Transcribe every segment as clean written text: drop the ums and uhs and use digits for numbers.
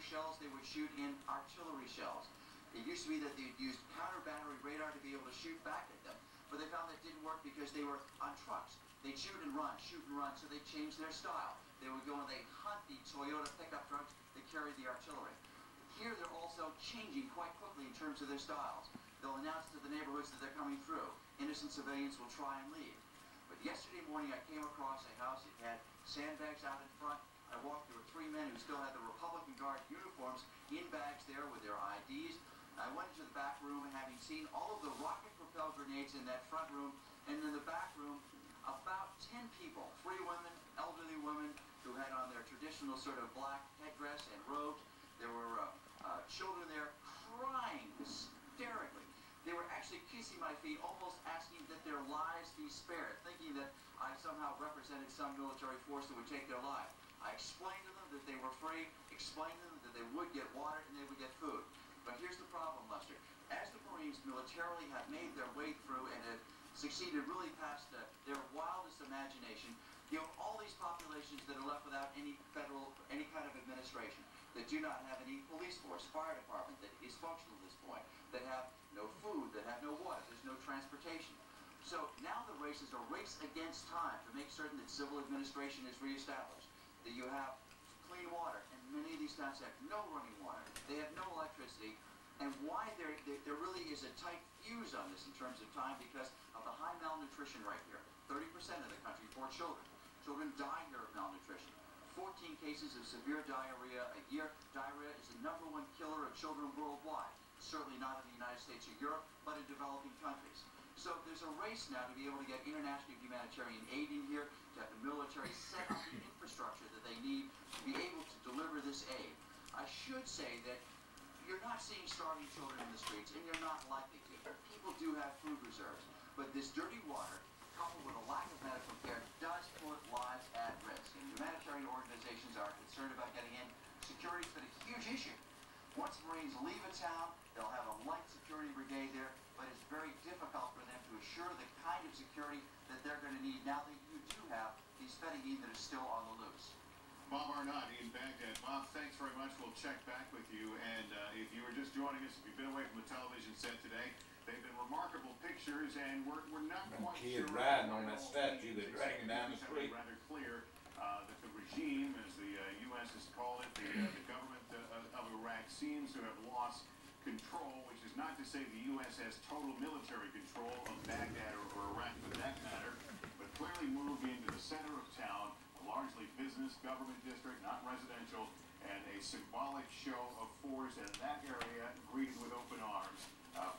mortar shells, they would shoot in artillery shells. It used to be that they'd use counter-battery radar to be able to shoot back at them, but they found that didn't work because they were on trucks. They'd shoot and run, so they changed their style. They would go and they'd hunt the Toyota pickup trucks that carried the artillery. Here they're also changing quite quickly in terms of their styles. They'll announce to the neighborhoods that they're coming through. Innocent civilians will try and leave. But yesterday morning I came across a house that had sandbags out in front. I walked, there were 3 men who still had the Republican Guard uniforms in bags there with their IDs. I went into the back room, having seen all of the rocket-propelled grenades in that front room, and in the back room, about 10 people, 3 women, elderly women, who had on their traditional sort of black headdress and robes. There were children there crying hysterically. They were actually kissing my feet, almost asking that their lives be spared, thinking that I somehow represented some military force that would take their lives. I explained to them that they were free, explained to them that they would get water and they would get food. But here's the problem, Lester. As the Marines militarily have made their way through and have succeeded really past their wildest imagination, you have all these populations that are left without any kind of administration, that do not have any police force, fire department that is functional at this point, that have no food, that have no water, there's no transportation. So now the race is a race against time to make certain that civil administration is reestablished, that you have clean water, and many of these towns have no running water, they have no electricity, and why there really is a tight fuse on this in terms of time because of the high malnutrition rate here. 30% of the country for children. Children die here of malnutrition. 14 cases of severe diarrhea a year. Diarrhea is the #1 killer of children worldwide. Certainly not in the United States or Europe, but in developing countries. So there's a race now to be able to get international humanitarian aid in here, to have the military set up the infrastructure that they need to be able to deliver this aid. I should say that you're not seeing starving children in the streets, and you're not likely to. People do have food reserves, but this dirty water, coupled with a lack of medical care, does put lives at risk. And humanitarian organizations are concerned about getting in. Security's been a huge issue. Once Marines leave a town, they'll have a light security brigade there, but it's very difficult for them to assure the kind of security that they're going to need now that you do have these Fedayeen that are still on the loose. Bob Arnott in Baghdad. Bob, thanks very much. We'll check back with you. And if you were just joining us, if you've been away from the television set today, they've been remarkable pictures, and we're not quite sure. Kid riding on that statue they're dragging down the street. Rather clear that the regime, as the U.S. has called it, the government of Iraq seems to have lost control, which is not to say the U.S. has total military control of Baghdad or Iraq for that matter, but clearly moved into the center of town, a largely business government district, not residential, and a symbolic show of force in that area greeted with open arms,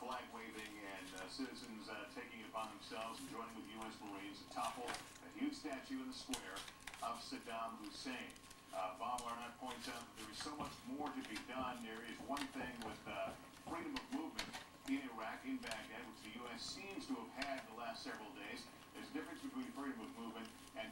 flag waving, and citizens taking it upon themselves and joining with U.S. Marines to topple a huge statue in the square of Saddam Hussein. Bob Arnott points out that there is so much more to be done. There is one thing with freedom of movement in Iraq, in Baghdad, which the U.S. seems to have had the last several days. There's a difference between freedom of movement and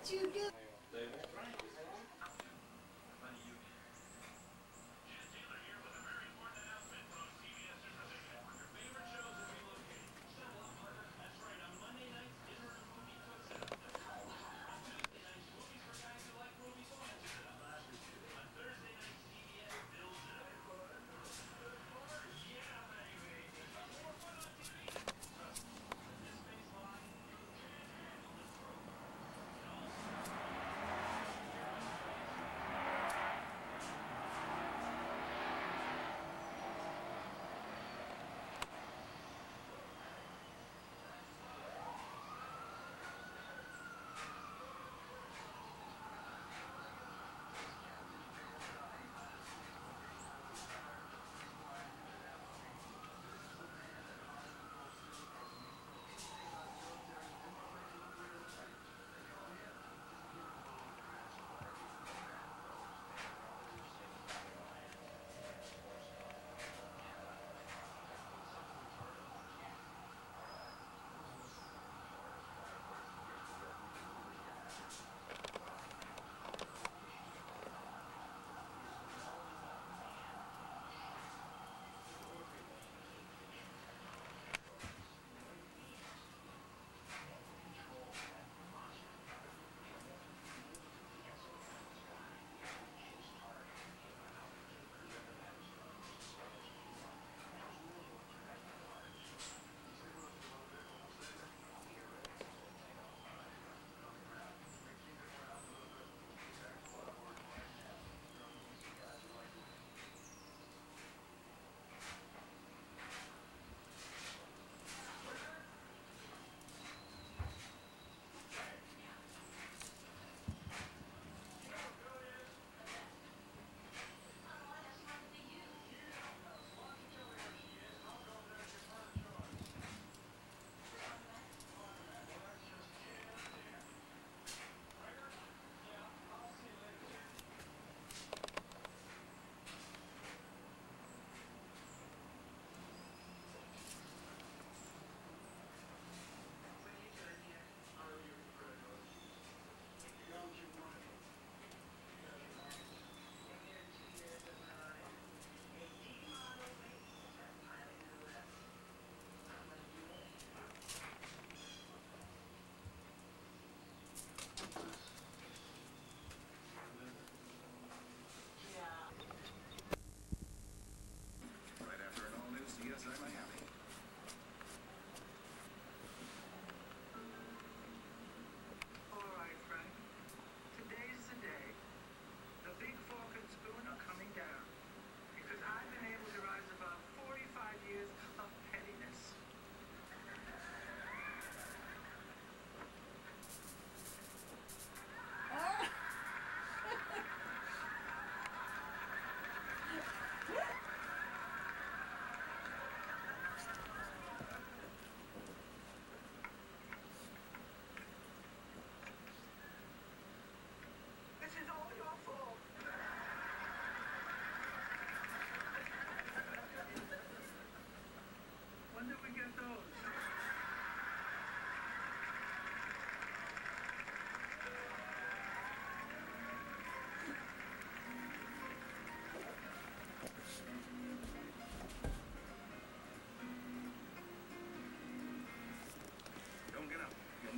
what you do.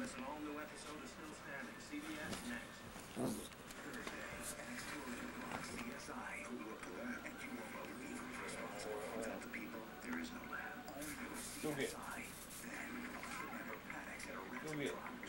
Miss an all-new episode of Still Standing. CBS next. Thursday, an explosion rocks CSI. Good luck to that. And you won't believe who's responsible. Without the people, there is no lab. Only CSI. Then, never panics at a rental drop.